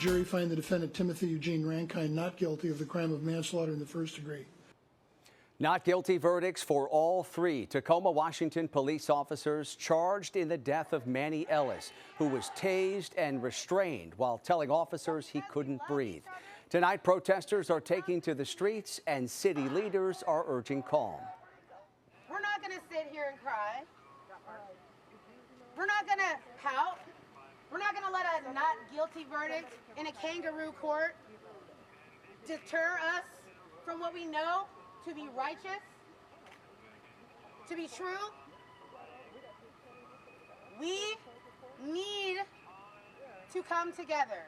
jury find the defendant Timothy Eugene Rankine not guilty of the crime of manslaughter in the first degree. Not guilty verdicts for all three Tacoma, Washington police officers charged in the death of Manny Ellis, who was tased and restrained while telling officers he couldn't breathe. Tonight, protesters are taking to the streets and city leaders are urging calm. We're not going to sit here and cry. We're not going to pout. We're not going to let a not guilty verdict in a kangaroo court deter us from what we know to be righteous, to be true. We need to come together.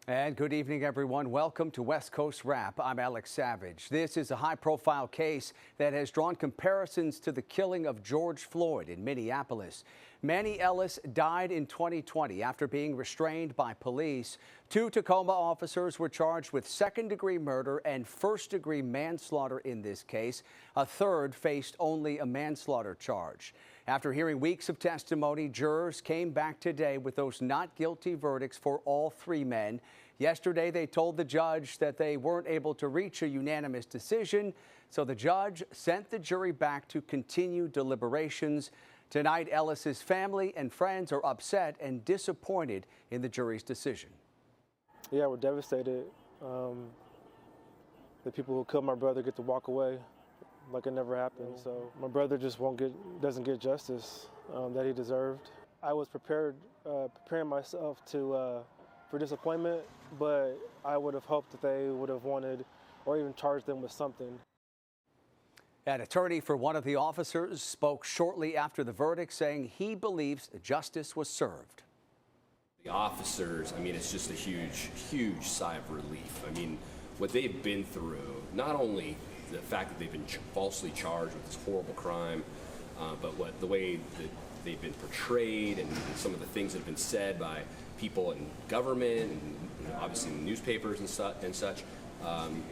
And good evening, everyone. Welcome to West Coast Wrap. I'm Alex Savage. This is a high-profile case that has drawn comparisons to the killing of George Floyd in Minneapolis. Manny Ellis died in 2020 after being restrained by police. Two Tacoma officers were charged with second-degree murder and first-degree manslaughter in this case. A third faced only a manslaughter charge. After hearing weeks of testimony, jurors came back today with those not guilty verdicts for all three men. Yesterday, they told the judge that they weren't able to reach a unanimous decision, so the judge sent the jury back to continue deliberations. Tonight, Ellis's family and friends are upset and disappointed in the jury's decision. Yeah, we're devastated. The people who killed my brother get to walk away like it never happened. So my brother just doesn't get justice that he deserved. I was preparing myself for disappointment, but I would have hoped that they would have wanted or even charged them with something. An attorney for one of the officers spoke shortly after the verdict, saying he believes justice was served. The officers, I mean, it's just a huge, huge sigh of relief. I mean, what they've been through, not only the fact that they've been falsely charged with this horrible crime, but the way that they've been portrayed and some of the things that have been said by people in government and obviously in the newspapers and such.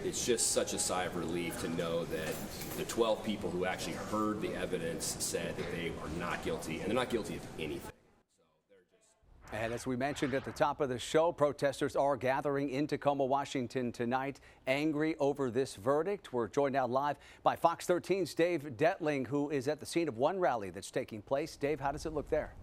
It's just such a sigh of relief to know that the 12 people who actually heard the evidence said that they are not guilty, and they're not guilty of anything. And as we mentioned at the top of the show, protesters are gathering in Tacoma, Washington tonight, angry over this verdict. We're joined now live by Fox 13's Dave Detling, who is at the scene of one rally that's taking place. Dave, how does it look there?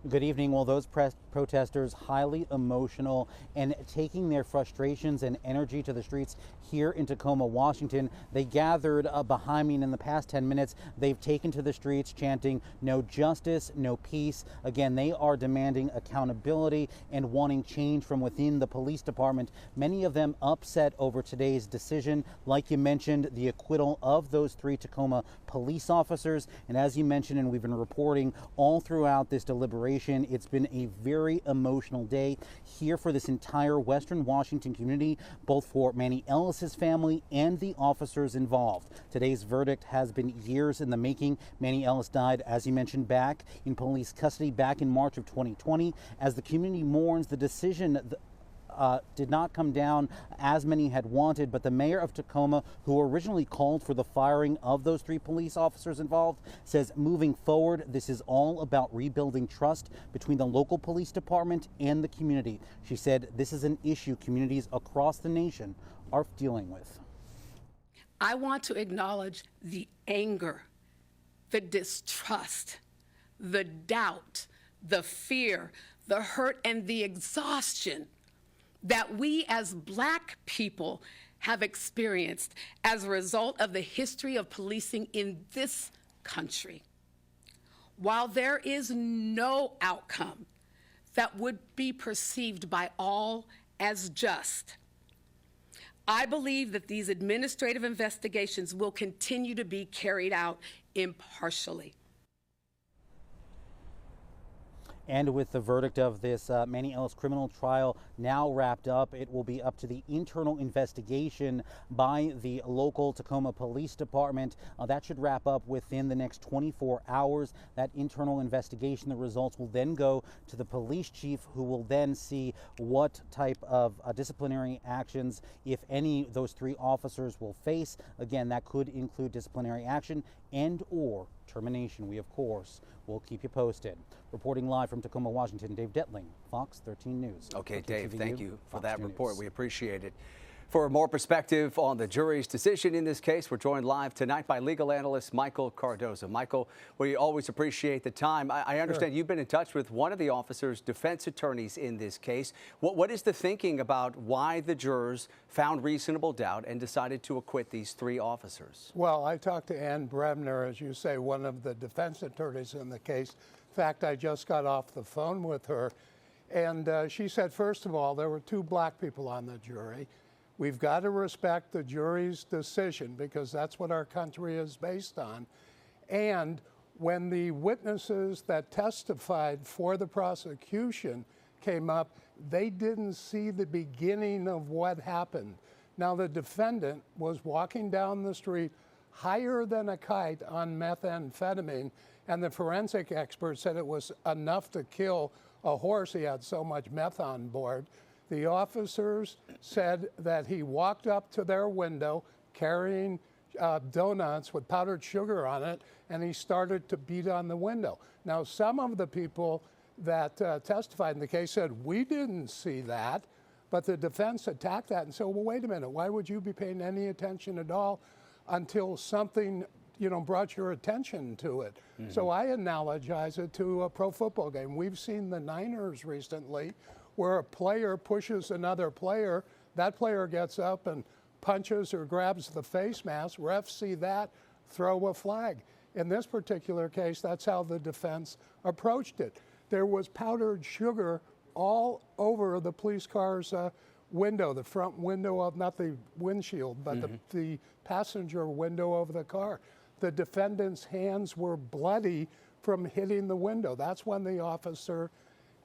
Good evening. Well, those protesters highly emotional and taking their frustrations and energy to the streets here in Tacoma, Washington. They gathered behind me, and in the past 10 minutes, they've taken to the streets chanting "No justice, no peace." Again, they are demanding accountability and wanting change from within the police department. Many of them upset over today's decision. Like you mentioned, the acquittal of those three Tacoma police officers. And as you mentioned, and we've been reporting all throughout this deliberation, it's been a very emotional day here for this entire Western Washington community, both for Manny Ellis's family and the officers involved. Today's verdict has been years in the making. Manny Ellis died, as you mentioned, back in police custody back in March of 2020. As the community mourns, the decision did not come down as many had wanted, but the mayor of Tacoma, who originally called for the firing of those three police officers involved, says moving forward, this is all about rebuilding trust between the local police department and the community. She said this is an issue communities across the nation are dealing with. I want to acknowledge the anger, the distrust, the doubt, the fear, the hurt, and the exhaustion that we as Black people have experienced as a result of the history of policing in this country. While there is no outcome that would be perceived by all as just, I believe that these administrative investigations will continue to be carried out impartially. And with the verdict of this Manny Ellis criminal trial now wrapped up, it will be up to the internal investigation by the local Tacoma Police Department. That should wrap up within the next 24 hours. That internal investigation, the results will then go to the police chief, who will then see what type of disciplinary actions, if any, those three officers will face. Again, that could include disciplinary action and or termination. We, of course, will keep you posted. Reporting live from Tacoma, Washington, Dave Detling, Fox 13 News. Okay, For Dave, KTVU, thank you for Fox that 2 report. News. We appreciate it. For more perspective on the jury's decision in this case, we're joined live tonight by legal analyst Michael Cardoza. Michael, we always appreciate the time. I understand you've been in touch with one of the officer's defense attorneys in this case. What is the thinking about why the jurors found reasonable doubt and decided to acquit these 3 officers? Well, I talked to Ann Bremner, as you say, one of the defense attorneys in the case. In fact, I just got off the phone with her, and she said, first of all, there were 2 black people on the jury. We've got to respect the jury's decision because that's what our country is based on. And when the witnesses that testified for the prosecution came up, they didn't see the beginning of what happened. Now, the defendant was walking down the street higher than a kite on methamphetamine, and the forensic expert said it was enough to kill a horse. He had so much meth on board. The officers said that he walked up to their window carrying donuts with powdered sugar on it, and he started to beat on the window. Now, some of the people that testified in the case said, we didn't see that, but the defense attacked that and said, well, wait a minute, why would you be paying any attention at all until something brought your attention to it? Mm-hmm. So I analogize it to a pro football game. We've seen the Niners recently where a player pushes another player, that player gets up and punches or grabs the face mask. Refs see that, throw a flag. In this particular case, that's how the defense approached it. There was powdered sugar all over the police car's window, the front window of, not the windshield, but the passenger window of the car. The defendant's hands were bloody from hitting the window. That's when the officer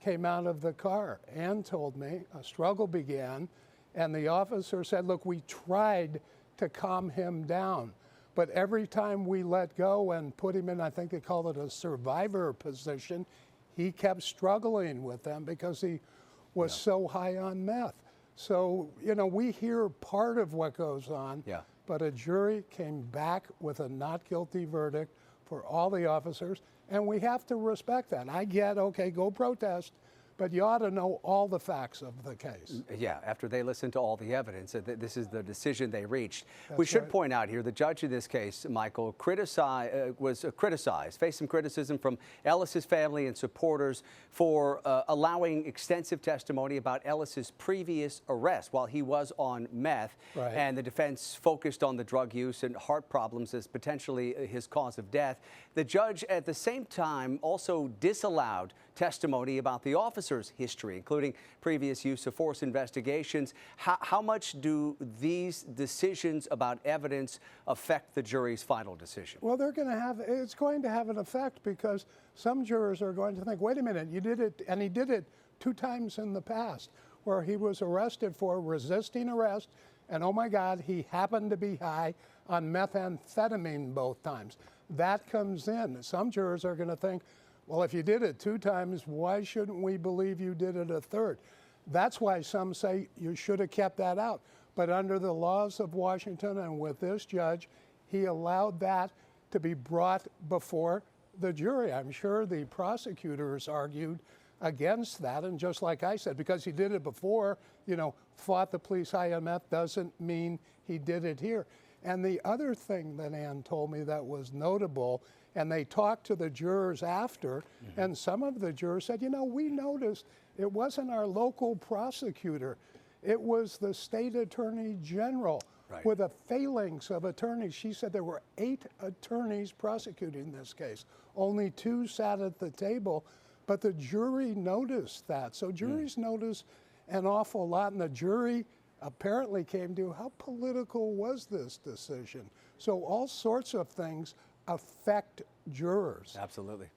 came out of the car. Ann told me a struggle began, and the officer said, look, we tried to calm him down, but every time we let go and put him in, I think they call it a survivor position, he kept struggling with them because he was so high on meth. So, we hear part of what goes on, but a jury came back with a not guilty verdict for all the officers, and we have to respect that. I get, okay, go protest, but you ought to know all the facts of the case. Yeah, after they listened to all the evidence, this is the decision they reached. We should point out here, the judge in this case, Michael, faced some criticism from Ellis's family and supporters for allowing extensive testimony about Ellis's previous arrest while he was on meth. Right. And the defense focused on the drug use and heart problems as potentially his cause of death. The judge at the same time also disallowed testimony about the officer's history, including previous use of force investigations. How much do these decisions about evidence affect the jury's final decision? Well, it's going to have an effect because some jurors are going to think, wait a minute, you did it, and he did it 2 times in the past where he was arrested for resisting arrest, and oh my God, he happened to be high on methamphetamine both times. That comes in. Some jurors are going to think, well, if you did it 2 times, why shouldn't we believe you did it a 3rd? That's why some say you should have kept that out. But under the laws of Washington and with this judge, he allowed that to be brought before the jury. I'm sure the prosecutors argued against that. And just like I said, because he did it before, fought the police high on meth doesn't mean he did it here. And the other thing that Ann told me that was notable, and they talked to the jurors after, and some of the jurors said, we noticed it wasn't our local prosecutor. It was the state attorney general with a phalanx of attorneys. She said there were 8 attorneys prosecuting this case. Only 2 sat at the table, but the jury noticed that. So juries notice an awful lot, and the jury apparently came to how political was this decision. So all sorts of things affect jurors. Absolutely.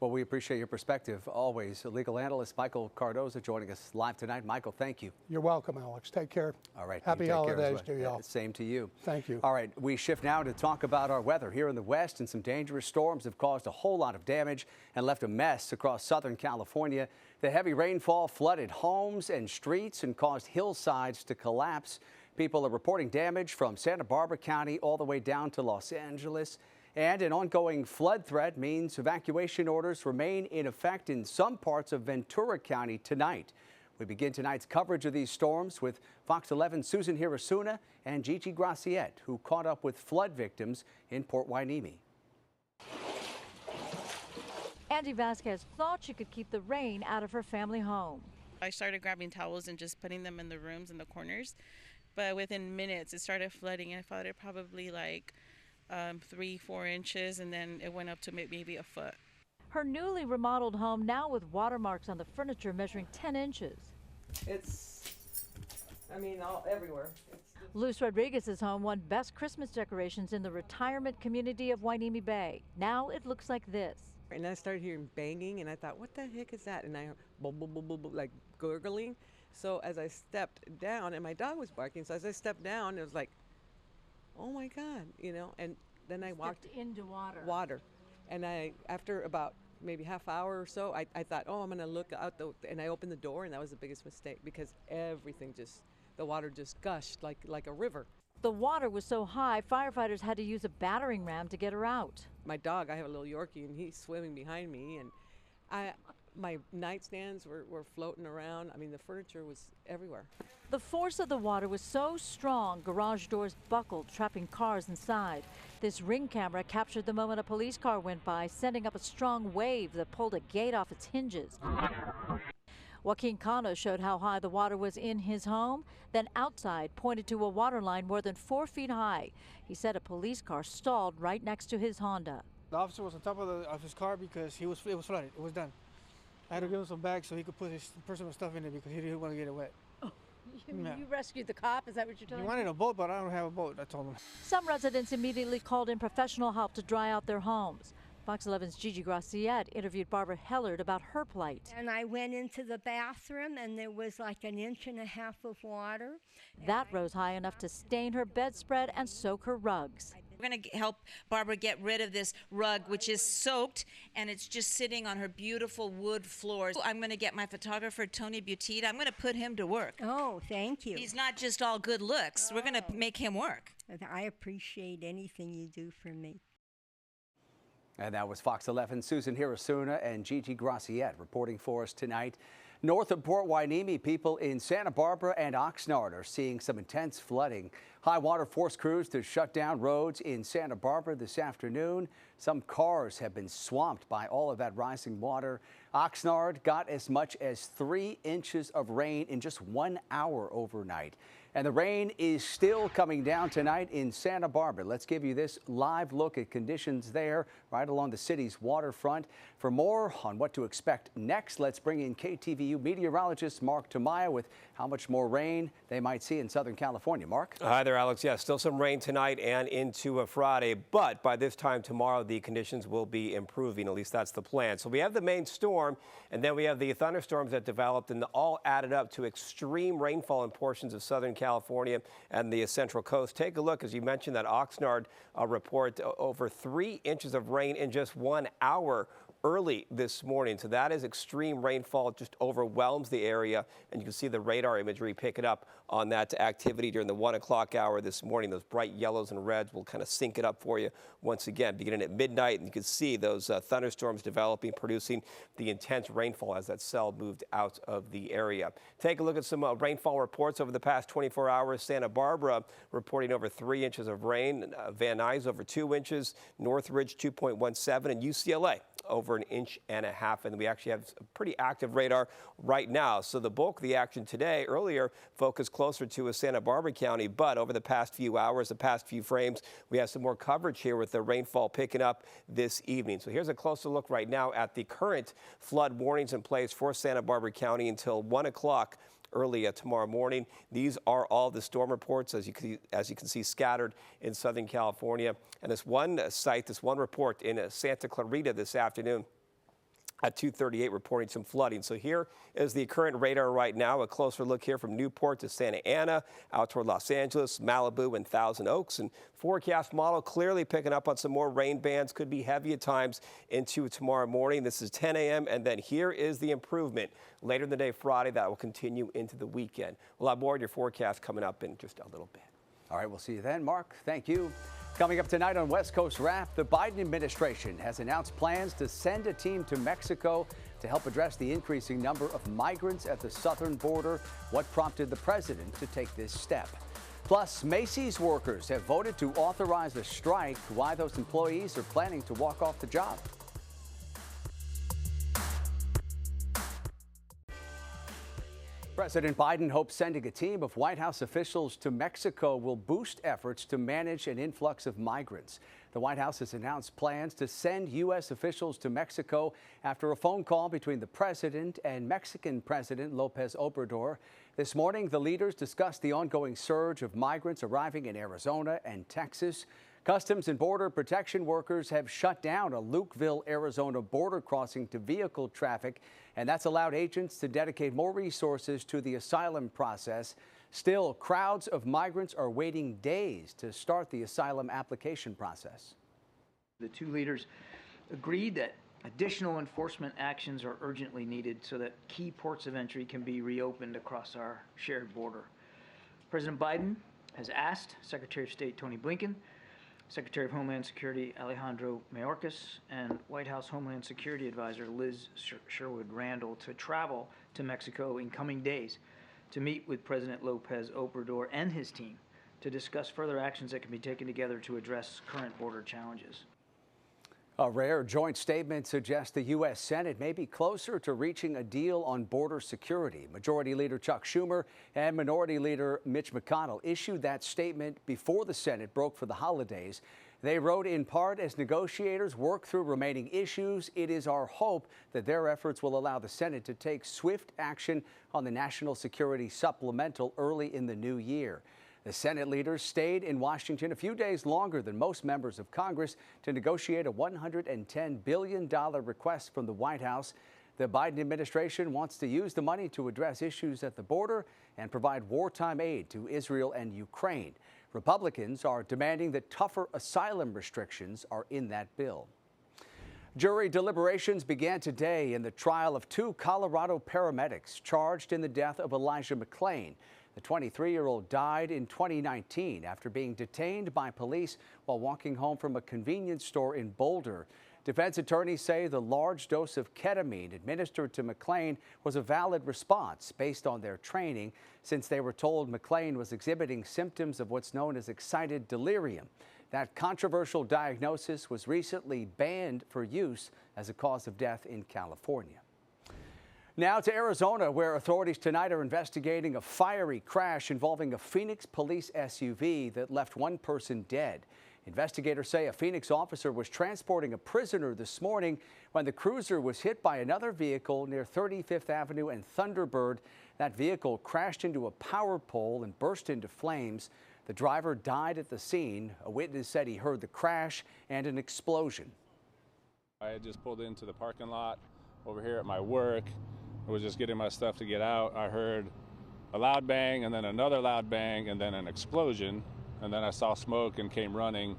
Well, we appreciate your perspective always. Legal analyst Michael Cardoza joining us live tonight. Michael, thank you. You're welcome, Alex. Take care. All right. Happy holidays to y'all. Same to you. Thank you. All right. We shift now to talk about our weather here in the West, and some dangerous storms have caused a whole lot of damage and left a mess across Southern California. The heavy rainfall flooded homes and streets and caused hillsides to collapse. People are reporting damage from Santa Barbara County all the way down to Los Angeles. And an ongoing flood threat means evacuation orders remain in effect in some parts of Ventura County tonight. We begin tonight's coverage of these storms with Fox 11's Susan Hirasuna and Gigi Graciette, who caught up with flood victims in Port Hueneme. Andy Vasquez thought she could keep the rain out of her family home. I started grabbing towels and just putting them in the rooms and the corners, but within minutes it started flooding. I thought it probably like 3-4 inches, and then it went up to maybe a foot. Her newly remodeled home now with watermarks on the furniture measuring 10 inches. All everywhere. Luz Rodriguez's home won Best Christmas Decorations in the retirement community of Hueneme Bay. Now it looks like this. And I started hearing banging, and I thought, what the heck is that? And I heard like gurgling. So as I stepped down, and my dog was barking, so as I stepped down, it was like, oh my God, and then I walked into water. And after about maybe half hour or so, I thought, oh, I'm gonna look out, and I opened the door, and that was the biggest mistake because everything the water just gushed like a river. The water was so high, firefighters had to use a battering ram to get her out. My dog, I have a little Yorkie, and he's swimming behind me, and my nightstands were floating around. The furniture was everywhere. The force of the water was so strong, garage doors buckled, trapping cars inside. This Ring camera captured the moment a police car went by, sending up a strong wave that pulled a gate off its hinges. Joaquin Cano showed how high the water was in his home, then outside pointed to a water line more than 4 feet high. He said a police car stalled right next to his Honda. The officer was on top of his car because it was flooded. It was done. I had to give him some bags so he could put his personal stuff in it because he didn't want to get it wet. Oh, you rescued the cop? Is that what you're telling me? He wanted a boat, but I don't have a boat, I told him. Some residents immediately called in professional help to dry out their homes. Fox 11's Gigi Graciette interviewed Barbara Hellard about her plight. And I went into the bathroom, and there was like 1.5 inches of water. That rose high enough to stain her bedspread and soak her rugs. We're going to help Barbara get rid of this rug, which is soaked, and it's just sitting on her beautiful wood floors. I'm going to get my photographer, Tony Butita. I'm going to put him to work. Oh, thank you. He's not just all good looks. We're going to make him work. I appreciate anything you do for me. And that was Fox 11's Susan Hirasuna and Gigi Graciette reporting for us tonight. North of Port Hueneme, people in Santa Barbara and Oxnard are seeing some intense flooding. High water forced crews to shut down roads in Santa Barbara this afternoon. Some cars have been swamped by all of that rising water. Oxnard got as much as 3 inches of rain in just 1 hour overnight. And the rain is still coming down tonight in Santa Barbara. Let's give you this live look at conditions there right along the city's waterfront. For more on what to expect next, let's bring in KTVU meteorologist Mark Tamaya with how much more rain they might see in Southern California. Mark? Hi there, Alex. Yeah, still some rain tonight and into a Friday, but by this time tomorrow, the conditions will be improving. At least that's the plan. So we have the main storm, and then we have the thunderstorms that developed, and all added up to extreme rainfall in portions of Southern California and the Central Coast. Take a look, as you mentioned, that Oxnard report over 3 inches of rain in just 1 hour early this morning. So that is extreme rainfall. It just overwhelms the area, and you can see the radar imagery picking up on that activity during the 1 o'clock hour this morning. Those bright yellows and reds will kind of sync it up for you once again, beginning at midnight, and you can see those thunderstorms developing, producing the intense rainfall as that cell moved out of the area. Take a look at some rainfall reports over the past 24 hours. Santa Barbara reporting over 3 inches of rain, Van Nuys over 2 inches, Northridge 2.17, and UCLA over 1.5 inches. And we actually have a pretty active radar right now. So the bulk of the action today earlier focused closer to Santa Barbara County, but over the past few hours, the past few frames, we have some more coverage here with the rainfall picking up this evening. So here's a closer look right now at the current flood warnings in place for Santa Barbara County until 1 o'clock early tomorrow morning. These are all the storm reports, as you can see scattered in Southern California. And this one site, this one report in Santa Clarita this afternoon at 2:38 reporting some flooding. So here is the current radar right now. A closer look here from Newport to Santa Ana, out toward Los Angeles, Malibu, and Thousand Oaks. And forecast model clearly picking up on some more rain bands. Could be heavy at times into tomorrow morning. This is 10 a.m. And then here is the improvement later in the day, Friday. That will continue into the weekend. We'll have more of your forecast coming up in just a little bit. All right, we'll see you then. Mark, thank you. Coming up tonight on West Coast Wrap, the Biden administration has announced plans to send a team to Mexico to help address the increasing number of migrants at the southern border. What prompted the president to take this step? Plus, Macy's workers have voted to authorize a strike. Why those employees are planning to walk off the job. President Biden hopes sending a team of White House officials to Mexico will boost efforts to manage an influx of migrants. The White House has announced plans to send U.S. officials to Mexico after a phone call between the president and Mexican President López Obrador. This morning, the leaders discussed the ongoing surge of migrants arriving in Arizona and Texas. Customs and Border Protection workers have shut down a Lukeville, Arizona border crossing to vehicle traffic, and that's allowed agents to dedicate more resources to the asylum process. Still, crowds of migrants are waiting days to start the asylum application process. The two leaders agreed that additional enforcement actions are urgently needed so that key ports of entry can be reopened across our shared border. President Biden has asked Secretary of State Tony Blinken, Secretary of Homeland Security Alejandro Mayorkas, and White House Homeland Security Advisor Liz Sherwood Randall to travel to Mexico in coming days to meet with President López Obrador and his team to discuss further actions that can be taken together to address current border challenges. A rare joint statement suggests the U.S. Senate may be closer to reaching a deal on border security. Majority Leader Chuck Schumer and Minority Leader Mitch McConnell issued that statement before the Senate broke for the holidays. They wrote in part, as negotiators work through remaining issues, it is our hope that their efforts will allow the Senate to take swift action on the national security supplemental early in the new year. The Senate leaders stayed in Washington a few days longer than most members of Congress to negotiate a $110 billion request from the White House. The Biden administration wants to use the money to address issues at the border and provide wartime aid to Israel and Ukraine. Republicans are demanding that tougher asylum restrictions are in that bill. Jury deliberations began today in the trial of two Colorado paramedics charged in the death of Elijah McClain. The 23-year-old died in 2019 after being detained by police while walking home from a convenience store in Boulder. Defense attorneys say the large dose of ketamine administered to McClain was a valid response based on their training, since they were told McClain was exhibiting symptoms of what's known as excited delirium. That controversial diagnosis was recently banned for use as a cause of death in California. Now to Arizona, where authorities tonight are investigating a fiery crash involving a Phoenix police SUV that left one person dead. Investigators say a Phoenix officer was transporting a prisoner this morning when the cruiser was hit by another vehicle near 35th Avenue and Thunderbird. That vehicle crashed into a power pole and burst into flames. The driver died at the scene. A witness said he heard the crash and an explosion. I had just pulled into the parking lot over here at my work. I was just getting my stuff to get out. I heard a loud bang and then another loud bang and then an explosion. And then I saw smoke and came running.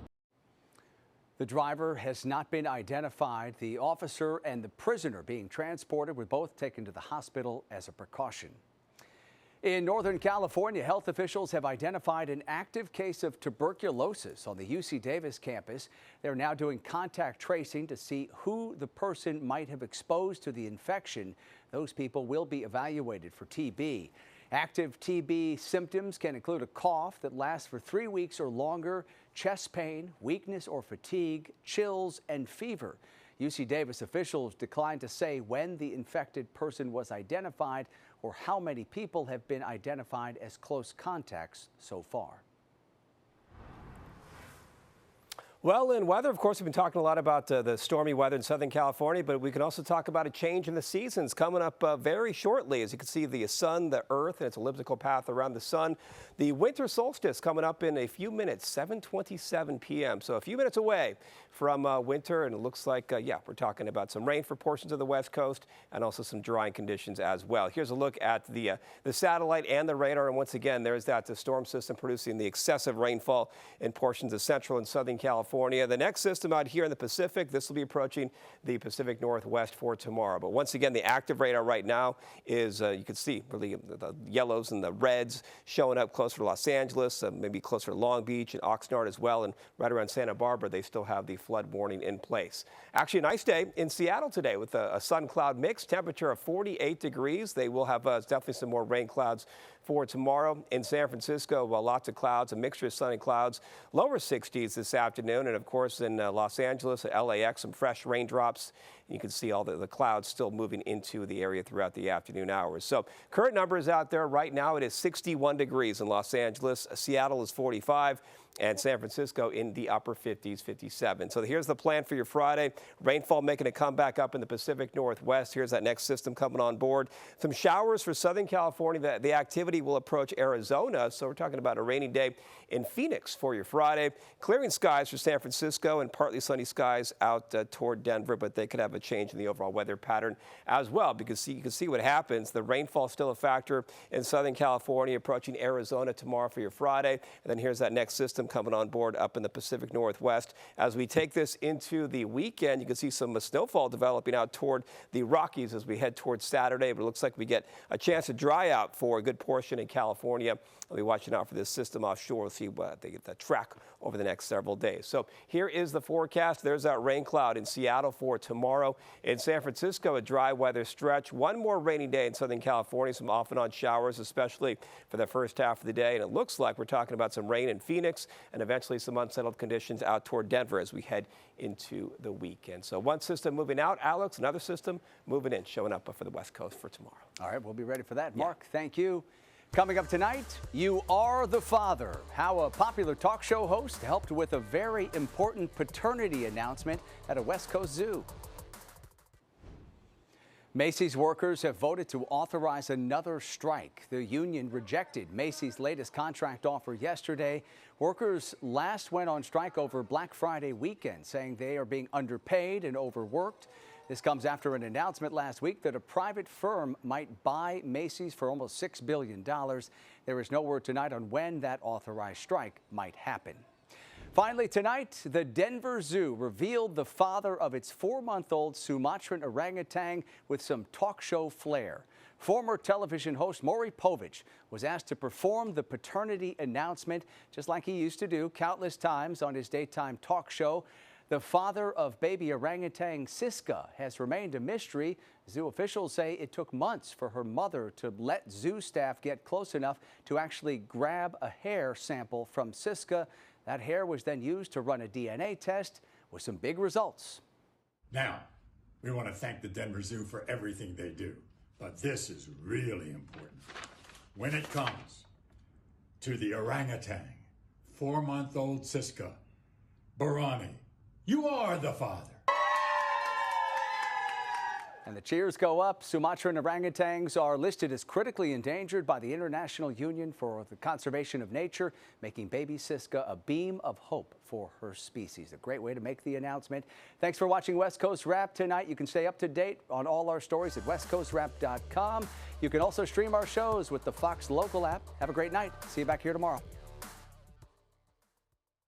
The driver has not been identified. The officer and the prisoner being transported were both taken to the hospital as a precaution. In Northern California, health officials have identified an active case of tuberculosis on the UC Davis campus. They're now doing contact tracing to see who the person might have exposed to the infection. Those people will be evaluated for TB. Active TB symptoms can include a cough that lasts for 3 weeks or longer, chest pain, weakness or fatigue, chills, and fever. UC Davis officials declined to say when the infected person was identified or how many people have been identified as close contacts so far. Well, in weather, of course, we've been talking a lot about the stormy weather in Southern California, but we can also talk about a change in the seasons coming up very shortly. As you can see, the sun, the earth, and its elliptical path around the sun. The winter solstice coming up in a few minutes, 7:27 p.m. So a few minutes away from winter, and it looks like, yeah, we're talking about some rain for portions of the West Coast and also some drying conditions as well. Here's a look at the satellite and the radar, and once again, there's that storm system producing the excessive rainfall in portions of central and southern California. California. The next system out here in the Pacific, this will be approaching the Pacific Northwest for tomorrow. But once again, the active radar right now is, you can see really the yellows and the reds showing up closer to Los Angeles, maybe closer to Long Beach and Oxnard as well. And right around Santa Barbara, they still have the flood warning in place. Actually, a nice day in Seattle today with a sun-cloud mix, temperature of 48 degrees. They will have definitely some more rain clouds for tomorrow. In San Francisco, lots of clouds, a mixture of sun and clouds, lower 60s this afternoon. And of course, in Los Angeles, LAX, some fresh raindrops. You can see all the clouds still moving into the area throughout the afternoon hours. So current numbers out there right now, it is 61 degrees in Los Angeles. Seattle is 45. And San Francisco in the upper 50s, 57. So here's the plan for your Friday. Rainfall making a comeback up in the Pacific Northwest. Here's that next system coming on board. Some showers for Southern California. The activity will approach Arizona. So we're talking about a rainy day in Phoenix for your Friday. Clearing skies for San Francisco and partly sunny skies out toward Denver, but they could have a change in the overall weather pattern as well, because you can see what happens. The rainfall still a factor in Southern California, approaching Arizona tomorrow for your Friday. And then here's that next system coming on board up in the Pacific Northwest. As we take this into the weekend, you can see some snowfall developing out toward the Rockies as we head towards Saturday, but it looks like we get a chance to dry out for a good portion in California. I'll be watching out for this system offshore. We'll see what they get the track over the next several days. So here is the forecast. There's that rain cloud in Seattle for tomorrow. In San Francisco, a dry weather stretch. One more rainy day in Southern California, some off and on showers, especially for the first half of the day. And it looks like we're talking about some rain in Phoenix and eventually some unsettled conditions out toward Denver as we head into the weekend. So one system moving out, Alex, another system moving in, showing up for the West Coast for tomorrow. All right, we'll be ready for that. Mark, thank you. Coming up tonight, You Are the Father, how a popular talk show host helped with a very important paternity announcement at a West Coast zoo. Macy's workers have voted to authorize another strike. The union rejected Macy's latest contract offer yesterday. Workers last went on strike over Black Friday weekend, saying they are being underpaid and overworked. This comes after an announcement last week that a private firm might buy Macy's for almost $6 billion. There is no word tonight on when that authorized strike might happen. Finally tonight, the Denver Zoo revealed the father of its 4-month-old Sumatran orangutan with some talk show flair. Former television host Maury Povich was asked to perform the paternity announcement just like he used to do countless times on his daytime talk show. The father of baby orangutan Siska has remained a mystery. Zoo officials say it took months for her mother to let zoo staff get close enough to actually grab a hair sample from Siska. That hair was then used to run a DNA test with some big results. Now, we want to thank the Denver Zoo for everything they do, but this is really important. When it comes to the orangutan, 4-month-old Siska, Barani, you are the father. And the cheers go up. Sumatran orangutans are listed as critically endangered by the International Union for the Conservation of Nature, making baby Siska a beam of hope for her species. A great way to make the announcement. Thanks for watching West Coast Wrap tonight. You can stay up to date on all our stories at westcoastwrap.com. You can also stream our shows with the Fox Local app. Have a great night. See you back here tomorrow.